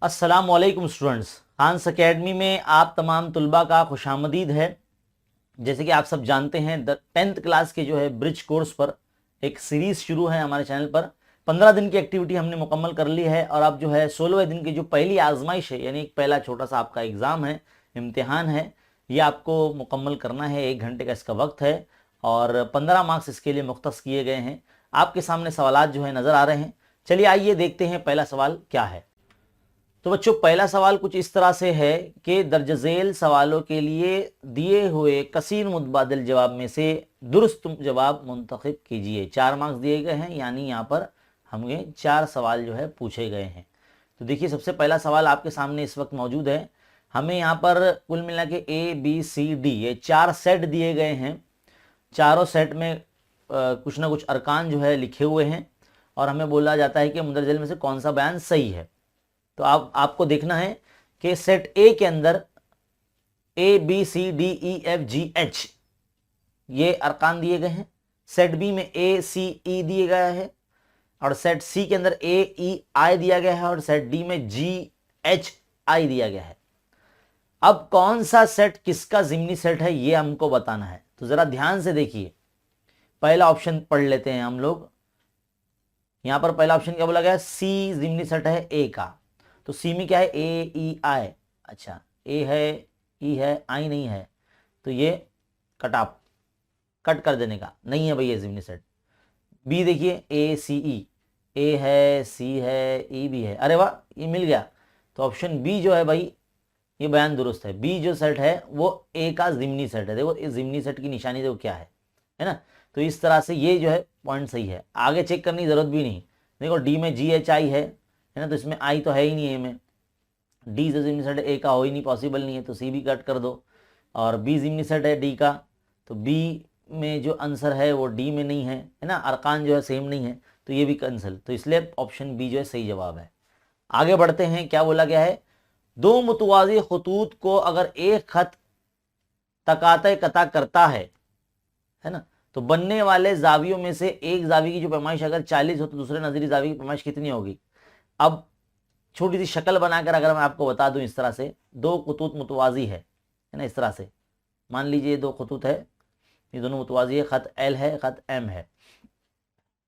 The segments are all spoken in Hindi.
अस्सलामुअलैकुम स्टूडेंट्स, खान्स अकेडमी में आप तमाम तुलबा का खुशामदीद है। जैसे कि आप सब जानते हैं 10th क्लास के जो है ब्रिज कोर्स पर एक सीरीज़ शुरू है हमारे चैनल पर। 15 दिन की एक्टिविटी हमने मुकम्मल कर ली है और अब जो है 16वें दिन की जो पहली आजमाइश है, यानी एक पहला छोटा सा आपका एग्ज़ाम है, इम्तिहान है, ये आपको मुकम्मल करना है। 1 घंटे का इसका वक्त है और 15 मार्क्स इसके लिए मुख्तस किए गए हैं। आपके सामने सवालात जो है नज़र आ रहे हैं। चलिए आइए देखते हैं पहला सवाल क्या है। तो बच्चों, पहला सवाल कुछ इस तरह से है कि दर्ज झेल सवालों के लिए दिए हुए कसीर मुतबादिल जवाब में से दुरुस्त जवाब मुंतखब कीजिए। 4 मार्क्स दिए गए हैं, यानी यहाँ पर हमें 4 सवाल जो है पूछे गए हैं। तो देखिए, सबसे पहला सवाल आपके सामने इस वक्त मौजूद है। हमें यहाँ पर कुल मिला के ABCD ये 4 सेट दिए गए हैं। चारों सेट में कुछ ना कुछ अरकान जो है लिखे हुए हैं और हमें बोला जाता है कि मुंदरज झेल में से कौन सा बयान सही है। तो आपको देखना है कि सेट ए के अंदर ABCDEFGH ये अरकान दिए गए हैं। सेट बी में ACE दिए गया है और सेट सी के अंदर AEI दिया गया है और सेट डी में GHI दिया गया है। अब कौन सा सेट किसका जिम्नी सेट है ये हमको बताना है। तो जरा ध्यान से देखिए, पहला ऑप्शन पढ़ लेते हैं हम लोग। यहां पर पहला ऑप्शन क्या बोला गया? सी जिम्नी सेट है ए का। तो सी में क्या है? AEI। अच्छा, ए है, ई है, आई नहीं है, तो ये कट कर देने का नहीं है भाई ये जिम्नी सेट। बी देखिए ACE, ए है, सी है, ई भी है। अरे वाह, ये मिल गया। तो ऑप्शन बी जो है भाई ये बयान दुरुस्त है। बी जो सेट है वो ए का जिम्नी सेट है। देखो इस जिम्नी सेट की निशानी देखो क्या है ना। तो इस तरह से ये जो है पॉइंट सही है, आगे चेक करने की जरूरत भी नहीं। देखो डी में GHI है ना, तो इसमें आई तो है ही नहीं है में। डी जो जिम्नी सेट है ए का हो ही नहीं, पॉसिबल नहीं है, तो सी भी कट कर दो। और बी जिम्नी सेट है डी का, तो बी में जो आंसर है वो डी में नहीं है ना, अरकान जो है सेम नहीं है, तो ये भी कैंसिल। तो इसलिए ऑप्शन बी जो है सही जवाब है। आगे बढ़ते हैं, क्या बोला गया है? दो मुतवाज़ी खतूत को अगर एक खत तकाते कता करता है ना, तो बनने वाले जावियों में से एक जावी की जो पैमाइश अगर 40 हो तो दूसरे नजरी जावी की पैमाइश कितनी होगी? अब छोटी सी शक्ल बनाकर अगर मैं आपको बता दूं, इस तरह से दो खतूत मुतवाज़ी है ना, इस तरह से मान लीजिए दो खतूत है, ये दोनों मुतवाज़ी है, खत L है, खत M है।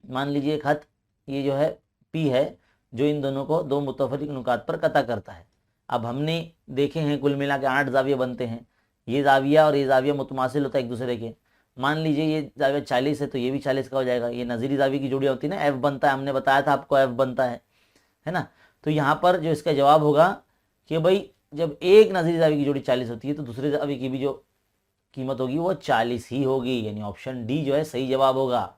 मान लीजिए खत ये जो है P है, जो इन दोनों को दो मुतफरिक नुकात पर कता करता है। अब हमने देखे हैं कुल मिला के 8 जाविया बनते हैं। ये जाविया और ये जाविया मुतमासिल होता है एक दूसरे के। मान लीजिए ये जाविया 40 है तो ये भी 40 का हो जाएगा। ये नज़ीरी जावी की जोड़ी होती है ना, F बनता है, हमने बताया था आपको F बनता है ना। तो यहाँ पर जो इसका जवाब होगा कि भाई जब एक नज़ीरी जावी की जोड़ी 40 होती है तो दूसरे जावी की भी जो कीमत होगी वो 40 ही होगी, यानी ऑप्शन डी जो है सही जवाब होगा।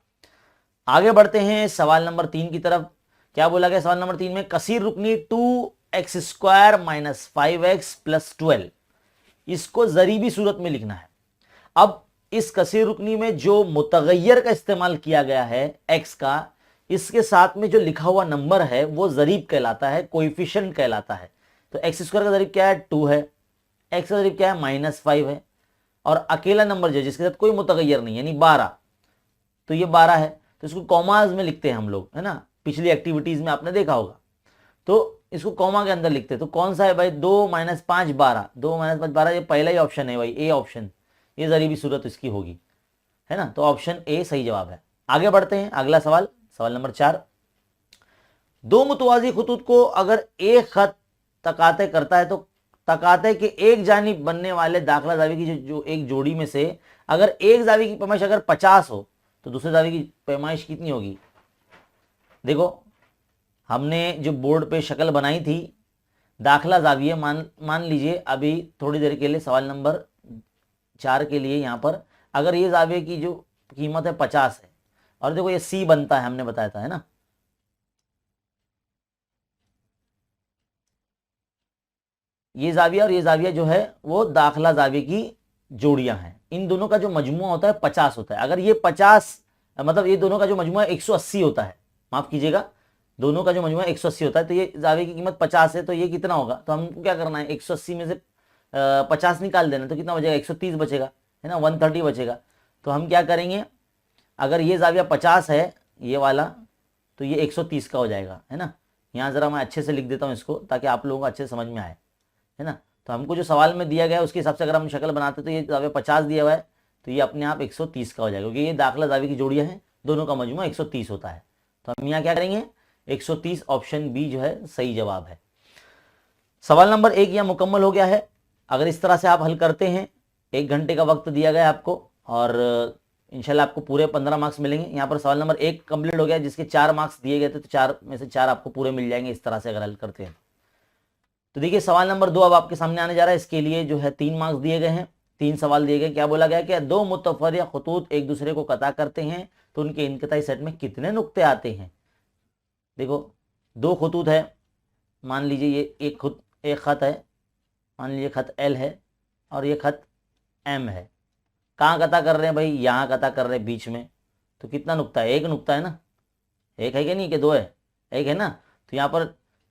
आगे बढ़ते हैं सवाल नंबर 3 की तरफ। क्या बोला गया सवाल नंबर 3 में? कसीर रुकनी 2x² - 5x + 12, इसको जरीबी सूरत में लिखना है। अब इस कसीर रुकनी में जो मुतगय्यर का इस्तेमाल किया गया है x का, इसके साथ में जो लिखा हुआ नंबर है वो जरीब कहलाता है, कोएफिशिएंट कहलाता है। तो x² का जरीब क्या है? 2 है। x का जरीब क्या है? -5 है। और अकेला नंबर जो जिसके साथ कोई मुतगय्यर नहीं यानी 12, तो ये 12 है। तो इसको कॉमाज में लिखते हैं हम लोग, है ना, पिछली एक्टिविटीज में आपने देखा होगा। तो इसको कॉमा के अंदर लिखते हैं। तो कौन सा है भाई? 2 - 5 12, 2 - 5 12, ये पहला ही ऑप्शन है भाई, ए ऑप्शन, ये जरीबी सूरत इसकी होगी, है ना। तो ऑप्शन ए सही जवाब है। आगे बढ़ते हैं, अगला सवाल, सवाल नंबर 4। दो मुतवाज़ी खतूत को अगर एक खत तकाते करता है तो तकाते के एक जानिब बनने वाले दाखिला जावी की जो एक जोड़ी में से अगर एक जावी की पैमाइश अगर 50 हो तो दूसरे जावी की पैमाइश कितनी होगी? देखो हमने जो बोर्ड पे शक्ल बनाई थी, दाखिला जाविया मान लीजिए अभी थोड़ी देर के लिए सवाल नंबर 4 के लिए यहाँ पर अगर ये जाविया की जो कीमत है 50 है और देखो ये सी बनता है, हमने बताया था, है ना। ये जाविया और ये जाविया जो है वो दाखिला जाविया की जोड़ियां हैं। इन दोनों का जो मजमुआ होता है 50 होता है। अगर ये 50 मतलब ये दोनों का जो मजमुआ 180 होता है, माफ कीजिएगा, दोनों का जो मजमुआ 180 होता है, तो ये जाविया की कीमत 50 है, तो ये कितना होगा? तो हमको क्या करना है? 180 में से 50 निकाल देना, तो कितना बचेगा? 130 बचेगा, है ना, 130 बचेगा। तो हम क्या करेंगे, अगर ये जाविया 50 है ये वाला, तो ये 130 का हो जाएगा, है ना। यहाँ ज़रा मैं अच्छे से लिख देता हूँ इसको ताकि आप लोगों को अच्छे से समझ में आए, है ना। तो हमको जो सवाल में दिया गया है उसके हिसाब से अगर हम शक्ल बनाते तो ये जावे 50 दिया हुआ है, तो ये अपने आप 130 का हो जाएगा, क्योंकि ये दाखिला जावे की जोड़ियाँ हैं, दोनों का मजमूआ 130 होता है। तो हम यहाँ क्या करेंगे, 130, ऑप्शन बी जो है सही जवाब है। सवाल नंबर 1 यहाँ मुकम्मल हो गया है। अगर इस तरह से आप हल करते हैं, 1 घंटे का वक्त दिया गया है आपको, और इंशाल्लाह आपको पूरे 15 मार्क्स मिलेंगे। यहाँ पर सवाल नंबर 1 कंप्लीट हो गया, जिसके 4 मार्क्स दिए गए थे, तो 4 में से 4 आपको पूरे मिल जाएंगे इस तरह से अगर हल करते हैं। तो देखिए सवाल नंबर 2 अब आपके सामने आने जा रहा है। इसके लिए जो है 3 मार्क्स दिए गए हैं, 3 सवाल दिए गए। क्या बोला गया कि दो मुतफर्रिक़ खतूत एक दूसरे को कता करते हैं तो उनके इनक़ताई सेट में कितने नुक्ते आते हैं। देखो 2 खतूत है, मान लीजिए ये एक ख़त है, मान लीजिए ख़त L है और ये ख़त M है। कहाँ कता कर रहे हैं भाई, यहाँ कता कर रहे हैं बीच में, तो कितना नुक्ता है, 1 नुक्ता है ना, 1 है कि नहीं कि 2 है, 1 है ना। तो यहाँ पर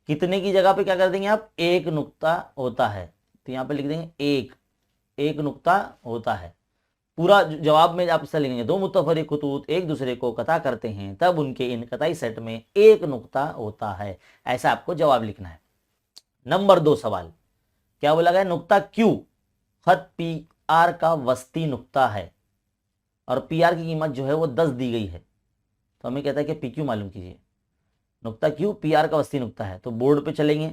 कितने की जगह पे क्या कर देंगे आप, 1 नुक्ता होता है, तो यहाँ पे लिख देंगे 1 नुक्ता होता है। पूरा जवाब में आप इससे लिखेंगे, दो मुतफर्रिक़ खतूत एक दूसरे को कता करते हैं तब उनके इनक़ताई सेट में 1 नुक्ता होता है, ऐसा आपको जवाब लिखना है। नंबर 2 सवाल क्या बोला गया, नुक्ता Q खत PR का वस्ती नुक्ता है और PR की कीमत जो है वो 10 दी गई है, तो हमें कहता है कि PQ मालूम कीजिए। नुक्ता Q PR का वस्ती नुक्ता है, तो बोर्ड पे चलेंगे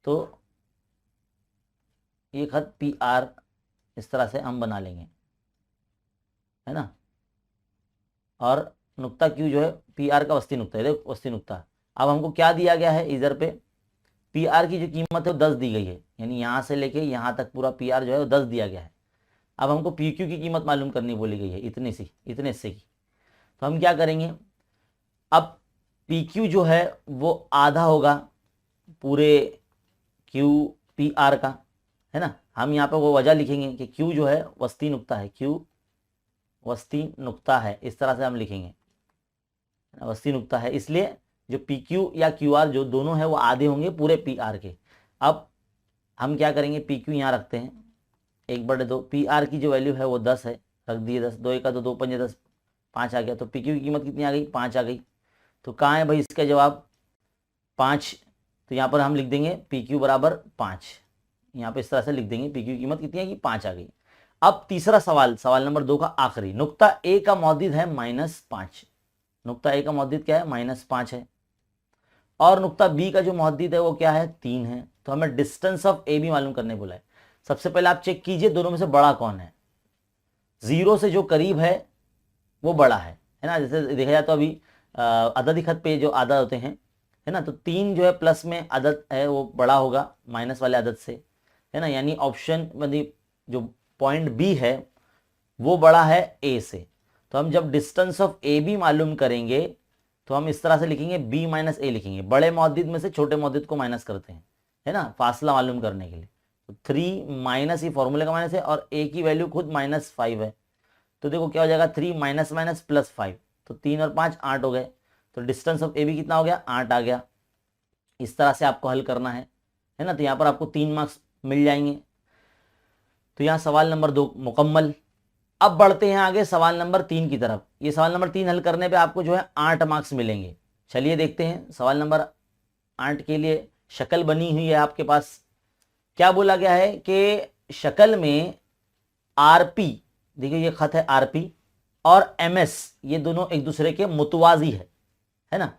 तो ये खत PR इस तरह से हम बना लेंगे, है ना, और नुक्ता Q जो है PR का वस्ती नुक्ता है, देखो वस्ती नुक्ता। अब हमको क्या दिया गया है, इधर पे PR की जो कीमत है वो 10 दी गई है, यानी यहाँ से लेके यहाँ तक पूरा PR जो है वो 10 दिया गया है। अब हमको PQ की कीमत मालूम करनी बोली गई है, इतने हिस्से की। तो हम क्या करेंगे, अब PQ जो है वो आधा होगा पूरे PR का, है ना। हम यहाँ पे वो वजह लिखेंगे कि Q जो है वस्ती नुक्ता है, Q वस्ती नुक्ता है, इस तरह से हम लिखेंगे, वस्ती नुक्ता है, इसलिए जो PQ या QR जो दोनों है वो आधे होंगे पूरे PR के। अब हम क्या करेंगे, PQ यहाँ रखते हैं 1/2, PR की जो वैल्यू है वो 10 है, रख दिए 10, 2 1 2 5 10, 5 आ गया। तो PQ की कीमत कितनी आ गई, 5 आ गई। तो कहाँ है भाई इसका जवाब, 5। तो यहाँ पर हम लिख देंगे PQ बराबर 5, यहाँ पे इस तरह से लिख देंगे, PQ की कीमत कितनी है कि 5 आ गई। अब तीसरा सवाल, सवाल नंबर 2 का आखिरी, नुक्ता A का मौजूद है -5, नुक्ता A का मौजूद क्या है, -5 है, और नुक्ता B का जो मौजूद है वो क्या है, 3 है। तो हमें डिस्टेंस ऑफ AB मालूम करने बोला है। सबसे पहले आप चेक कीजिए दोनों में से बड़ा कौन है, 0 से जो करीब है वो बड़ा है ना। जैसे देखा जाए तो अभी अददी खत पे जो आदत होते हैं, है ना, तो 3 जो है प्लस में आदत है वो बड़ा होगा माइनस वाले आदत से, है ना, यानी ऑप्शन मतलब जो पॉइंट B है वो बड़ा है A से। तो हम जब डिस्टेंस ऑफ AB मालूम करेंगे तो हम इस तरह से लिखेंगे B - A लिखेंगे, बड़े मौजूद में से छोटे मौजूद को माइनस करते हैं, है ना, फासला मालूम करने के लिए। तो 3 माइनस, ये फॉर्मूले का माइनस है, और A की वैल्यू खुद -5 है, तो देखो क्या हो जाएगा, 3 माइनस माइनस प्लस 5, तो 3 और 5 8 हो गए। तो डिस्टेंस ऑफ AB कितना हो गया, 8 आ गया। इस तरह से आपको हल करना है ना। तो यहाँ पर आपको 3 मार्क्स मिल जाएंगे। तो यहाँ सवाल नंबर 2 मुकम्मल। अब बढ़ते हैं आगे सवाल नंबर 3 की तरफ। ये सवाल नंबर 3 हल करने पे आपको जो है 8 मार्क्स मिलेंगे। चलिए देखते हैं सवाल नंबर 8 के लिए शक्ल बनी हुई है आपके पास। क्या बोला गया है कि शक्ल में RP, देखिए ये खत है RP और MS, ये दोनों एक दूसरे के मुतवाजी है ना,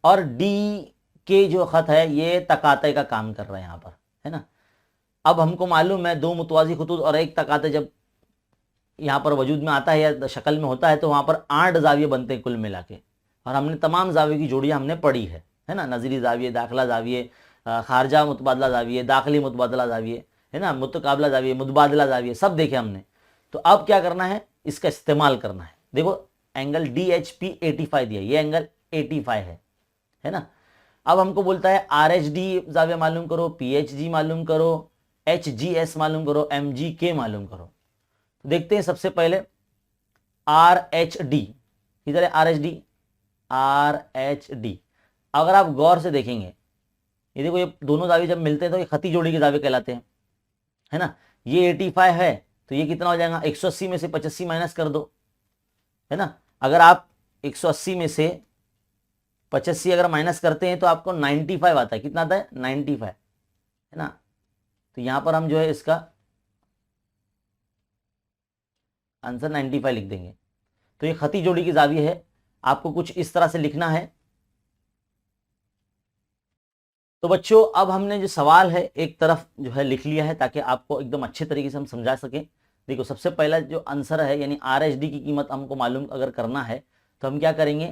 और DK जो खत है ये तकाते का काम कर रहा है यहाँ पर, है ना। अब हमको मालूम है 2 मुतवाजी खतूत और 1 तकाते जब यहाँ पर वजूद में आता है या शक्ल में होता है तो वहाँ पर 8 जाविये बनते हैं कुल मिला के, और हमने तमाम जाविये की जोड़ियाँ हमने पढ़ी है ना, नज़री जाविये, दाखिला जाविये, खारजा मुतबादला जाविये, दाखिली मुतबादला जाविये, है ना, मुतकाबला जाविये, मुतबादला जाविये, सब देखे हमने। तो अब क्या करना है, इसका इस्तेमाल करना है। देखो एंगल DHP 85 दिया, ये एंगल 85 है ना। अब हमको बोलता है RHD जाविया मालूम करो, PHG मालूम करो, HGS मालूम करो, MGK मालूम करो। तो देखते हैं सबसे पहले RHD, इधर है RHD। अगर आप गौर से देखेंगे, ये देखो ये दोनों जाविये जब मिलते हैं तो ये खती जोड़ी के जाविये कहलाते हैं, है ना। ये 85 है तो ये कितना हो जाएगा, 180 में से 85 माइनस कर दो, है ना। अगर आप 180 में से 85 अगर माइनस करते हैं तो आपको 95 आता है। कितना आता है? 95, है ना। तो यहां पर हम जो है इसका आंसर 95 लिख देंगे। तो ये खती जोड़ी की जाविया है, आपको कुछ इस तरह से लिखना है। तो बच्चों अब हमने जो सवाल है एक तरफ जो है लिख लिया है, ताकि आपको एकदम अच्छे तरीके से हम समझा सकें। देखो सबसे पहला जो आंसर है यानी आर एच डी की कीमत हमको मालूम अगर करना है तो हम क्या करेंगे,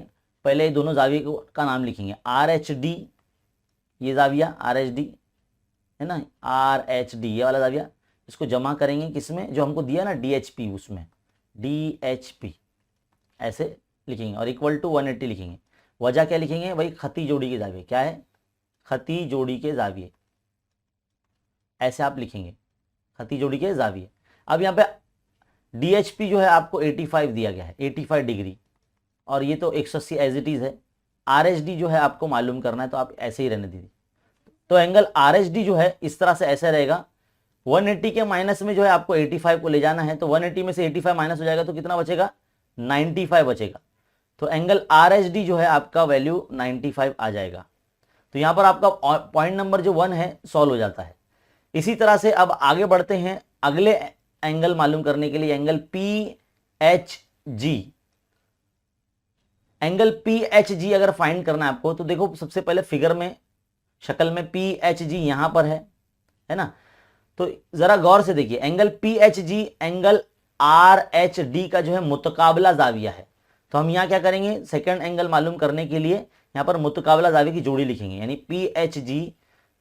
पहले दोनों जाविये का नाम लिखेंगे। आर एच डी, ये जाविया आर एच डी है ना, आर एच डी ये वाला जाविया, इसको जमा करेंगे किसमें, जो हमको दिया ना डी एच पी, उसमें डी एच पी ऐसे लिखेंगे और इक्वल टू 180 लिखेंगे। वजह क्या लिखेंगे भाई, खती जोड़ी के जाविये। क्या है? खती जोड़ी के जाविये, ऐसे आप लिखेंगे, खती जोड़ी के जाविये। अब यहाँ पे DHP जो है आपको 85 दिया गया है, 85 डिग्री, और ये तो 180 एज इट इज है। RHD जो है आपको मालूम करना है, तो आप ऐसे ही रहने दीजिए। तो एंगल RHD जो है इस तरह से ऐसे रहेगा। 180 के माइनस में जो है आपको 85 को ले जाना है, तो 180 में से 85 माइनस हो जाएगा तो कितना बचेगा? 95 बचेगा। तो एंगल RHD जो है आपका वैल्यू 95 आ जाएगा। तो यहां पर आपका पॉइंट नंबर जो 1 है सॉल्व हो जाता है। इसी तरह से अब आगे बढ़ते हैं अगले एंगल मालूम करने के लिए, एंगल PHG। एंगल PHG अगर फाइंड करना है आपको, तो देखो सबसे पहले फिगर में शक्ल में PHG यहां पर है ना। तो जरा गौर से देखिए, एंगल PHG एंगल RHD का जो है मुतकाबला जाविया है। तो हम यहां क्या करेंगे, सेकंड एंगल मालूम करने के लिए यहां पर मुतकाबला जाविया की जोड़ी लिखेंगे, यानी PHG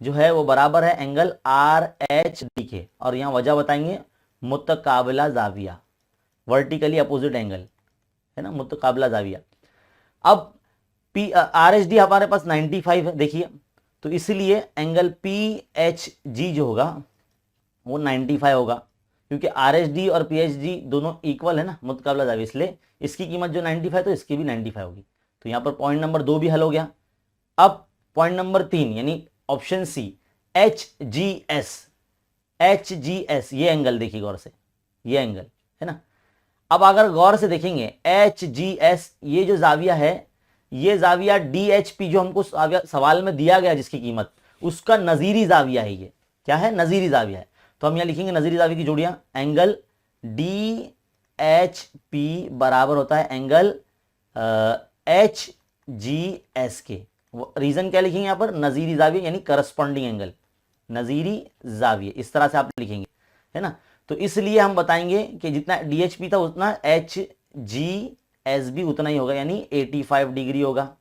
जो है वो बराबर है एंगल RHD के, और यहां वजह बताएंगे मुतकाबला जाविया, वर्टिकली अपोजिट एंगल है ना, मुतकाबला जाविया। अब RHD हमारे पास 95 है देखिए, तो इसलिए एंगल PHG जो होगा वो 95 होगा, क्योंकि RHD और PHG दोनों इक्वल है ना, मुतकाबला जाविया, इसलिए इसकी कीमत जो 95 तो इसकी भी 95 होगी। तो यहाँ पर पॉइंट नंबर 2 भी हल हो गया। अब पॉइंट नंबर 3 यानी ऑप्शन सी HGS, ये एंगल देखिए गौर से, ये एंगल है ना। अब अगर गौर से देखेंगे HGS ये जो जाविया है, ये जाविया DHP जो हमको सवाल में दिया गया जिसकी कीमत, उसका नजीरी जाविया है। ये क्या है? नजीरी जाविया है। तो हम यहां लिखेंगे नजीरी जाविया की जोड़ियां, एंगल DHP बराबर होता है एंगल HGS के। रीजन क्या लिखेंगे यहां पर? नजीरी जाविया यानी करस्पॉन्डिंग एंगल, नजीरी जाविया, इस तरह से आप लिखेंगे, है ना। तो इसलिए हम बताएंगे कि जितना DHP था उतना HGS भी उतना ही होगा, यानी 85 डिग्री होगा,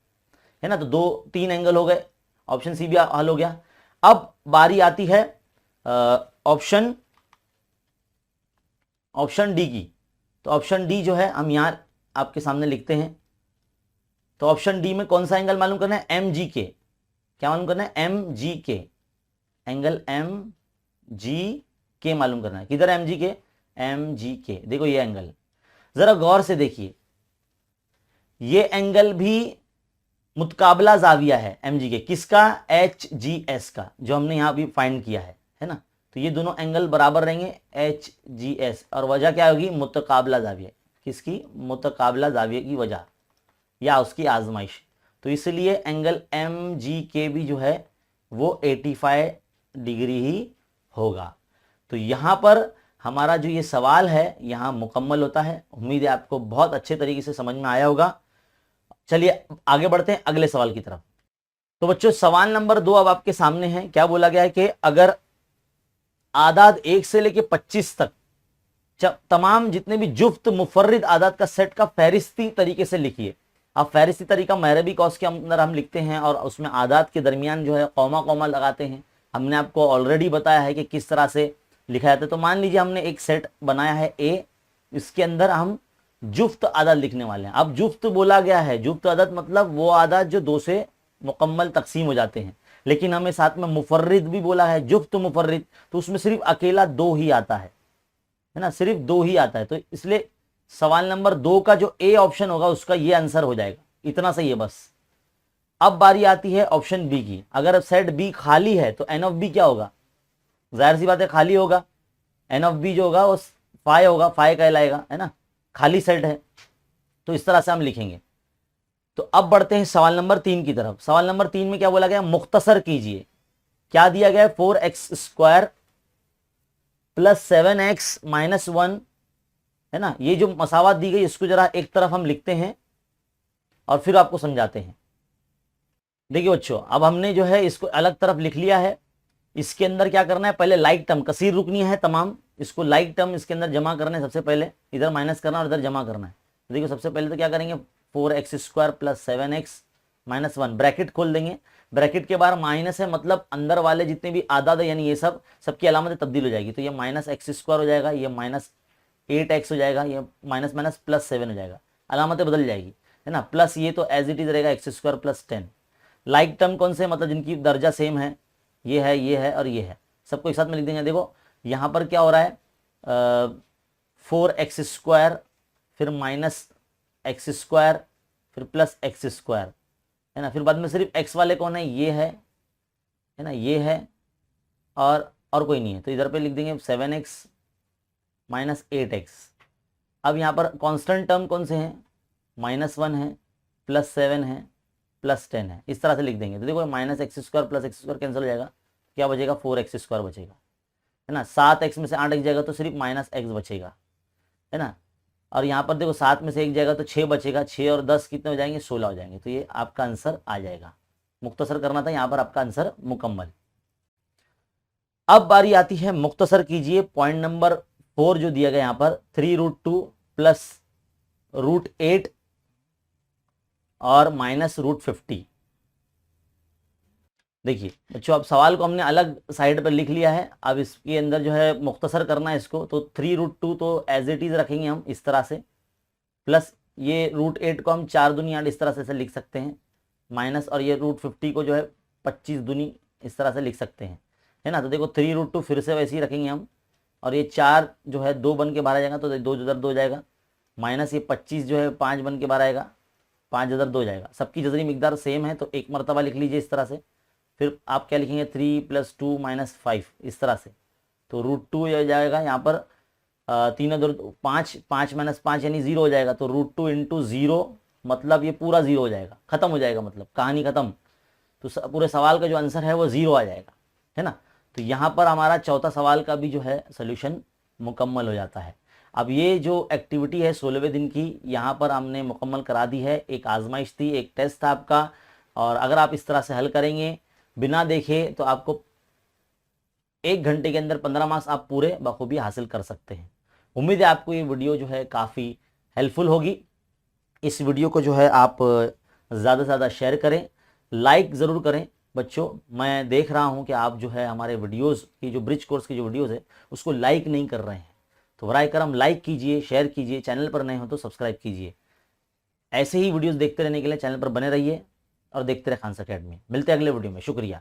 है ना। तो 3 एंगल हो गए, ऑप्शन सी भी हल हो गया। अब बारी आती है ऑप्शन डी की। तो ऑप्शन डी जो है हम यहां आपके सामने लिखते हैं। तो ऑप्शन डी में कौन सा एंगल मालूम करना है? MGK। क्या मालूम करना है? MGK, एंगल MGK मालूम करना है। किधर MGK? MGK, देखो ये एंगल, जरा गौर से देखिए, ये एंगल भी मुतकाबला जाविया है MGK, किसका? HGS का, जो हमने यहां भी फाइंड किया है ना। तो ये दोनों एंगल बराबर रहेंगे HGS, और वजह क्या होगी? मुतकाबला जाविया। किसकी? मुतकाबला जाविया की वजह या उसकी आजमाइश। तो इसलिए एंगल MGK भी जो है वो 85 डिग्री ही होगा। तो यहां पर हमारा जो ये सवाल है यहां मुकम्मल होता है। उम्मीद है आपको बहुत अच्छे तरीके से समझ में आया होगा। चलिए आगे बढ़ते हैं अगले सवाल की तरफ। तो बच्चों सवाल नंबर 2 अब आपके सामने है। क्या बोला गया है कि अगर आदाद 1 से लेके 25 तक तमाम जितने भी जुफ्त मुफर्रिद आदाद का सेट का फहरिस्ती तरीके से लिखिए। अब फहरिस्ती तरीका महरबी कौस के अंदर हम लिखते हैं और उसमें आदाद के दरमियान जो है कौमा कौमा लगाते हैं। हमने आपको ऑलरेडी बताया है कि किस तरह से लिखा जाता है। तो मान लीजिए हमने एक सेट बनाया है A, इसके अंदर हम जुफ्त आदाद लिखने वाले हैं। अब जुफ्त बोला गया है, जुफ्त आदाद मतलब वो आदाद जो 2 से मुकम्मल तकसीम हो जाते हैं, लेकिन हमें साथ में मुफर्रिद भी बोला है, जुफ्त मुफर्रिद, तो उसमें सिर्फ अकेला 2 ही आता है ना, सिर्फ 2 ही आता है। तो इसलिए सवाल नंबर 2 का जो A ऑप्शन होगा उसका ये आंसर हो जाएगा। इतना सही है बस। अब बारी आती है ऑप्शन बी की। अगर सेट बी खाली है तो एन ऑफ बी क्या होगा? जाहिर सी बात है खाली होगा। एन ऑफ बी जो होगा वो फाई होगा, फाई कहलाएगा, है ना, खाली सेट है। तो इस तरह से हम लिखेंगे। तो अब बढ़ते हैं सवाल नंबर 3 की तरफ। सवाल नंबर 3 में क्या बोला गया, मुख्तसर कीजिए। क्या दिया गया है, 4x² प्लस 7x माइनस 1, है ना। ये जो मसावत दी गई इसको जरा एक तरफ हम लिखते हैं और फिर आपको समझाते हैं। देखिए बच्चों, अब हमने जो है इसको अलग तरफ लिख लिया है। इसके अंदर क्या करना है, पहले लाइक टर्म कसीर रुकनी है तमाम, इसको लाइक टर्म इसके अंदर जमा करना है। सबसे पहले इधर माइनस करना और इधर जमा करना है। देखिए सबसे पहले तो क्या करेंगे, 4x² plus 7x minus 1, bracket खोल देंगे। ब्रैकेट के बाद माइनस है, मतलब अंदर वाले जितने भी आदाद है यानी ये सब, सबकी अलामतें तब्दील हो जाएगी। तो ये -x² हो जाएगा, ये -8x हो जाएगा, ये माइनस माइनस प्लस 7 हो जाएगा, अलामतें बदल जाएगी, है ना। प्लस ये तो एज इट इज रहेगा x² प्लस 10। लाइक टर्म कौन से, मतलब जिनकी दर्जा सेम है, ये है, ये है और ये है, सबको एक साथ में लिख देंगे। देखो यहाँ पर क्या हो रहा है, 4x² फिर -x² फिर प्लस x², है ना। फिर बाद में सिर्फ x वाले कौन है, ये है ना, ये है और कोई नहीं है। तो इधर पे लिख देंगे 7x माइनस 8x। अब यहाँ पर कांस्टेंट टर्म कौन से हैं, -1 है, प्लस 7 है, प्लस 10 है, इस तरह से लिख देंगे। तो देखो -x² प्लस x² कैंसिल हो जाएगा, क्या बचेगा, 4x² बचेगा, है ना। 7x में से 8x जाएगा तो सिर्फ -x बचेगा, है ना। और यहाँ पर देखो 7 में से 1 जाएगा तो 6 बचेगा, 6 और 10 कितने हो जाएंगे, 16 हो जाएंगे। तो ये आपका आंसर आ जाएगा। मुख्तसर करना था, यहाँ पर आपका आंसर मुकम्मल। अब बारी आती है मुख्तसर कीजिए। पॉइंट नंबर 4 जो दिया गया यहाँ पर, 3√2 प्लस √8 और माइनस √50। देखिए बच्चों, अब सवाल को हमने अलग साइड पर लिख लिया है। अब इसके अंदर जो है मुख्तसर करना है इसको, तो 3√2 तो एज इट इज रखेंगे हम इस तरह से, प्लस ये √8 को हम 4 दूनी 8 इस तरह से लिख सकते हैं, माइनस और ये √50 को जो है 25 दूनी इस तरह से लिख सकते हैं, है ना। तो देखो 3√2 फिर से वैसे ही रखेंगे हम, और ये 4 जो है 2 बन के बाहर आ जाएगा, तो 2 इधर 2 जाएगा, माइनस ये 25 जो है 5 बन के बाहर आएगा, 5 इधर 2 जाएगा। सबकी जजरी मिकदार सेम है तो एक मरतबा लिख लीजिए इस तरह से। फिर आप क्या लिखेंगे, 3 + 2 - 5 इस तरह से। तो √2 हो जाएगा यहाँ पर, 3 और 2 5, 5 - 5 यानी 0 हो जाएगा। तो √2 × 0 मतलब ये पूरा 0 हो जाएगा, खत्म हो जाएगा, मतलब कहानी खत्म। तो पूरे सवाल का जो आंसर है वो 0 आ जाएगा, है ना। तो यहाँ पर हमारा चौथा सवाल का भी जो है सोल्यूशन मुकम्मल हो जाता है। अब ये जो एक्टिविटी है 16वें दिन की, यहाँ पर हमने मुकम्मल करा दी है। एक आजमाइश थी, एक टेस्ट था आपका, और अगर आप इस तरह से हल करेंगे बिना देखे तो आपको 1 घंटे के अंदर 15 मार्क्स आप पूरे बखूबी हासिल कर सकते हैं। उम्मीद है आपको ये वीडियो जो है काफ़ी हेल्पफुल होगी। इस वीडियो को जो है आप ज़्यादा से ज़्यादा शेयर करें, लाइक ज़रूर करें। बच्चों मैं देख रहा हूं कि आप जो है हमारे वीडियोस की, जो ब्रिज कोर्स की जो वीडियोस है उसको लाइक नहीं कर रहे हैं, तो बराए करम लाइक कीजिए, शेयर कीजिए, चैनल पर नए हो तो सब्सक्राइब कीजिए। ऐसे ही वीडियोस देखते रहने के लिए चैनल पर बने रहिए और देखते रहे खानसा अकेडमी। मिलते हैं अगले वीडियो में, शुक्रिया।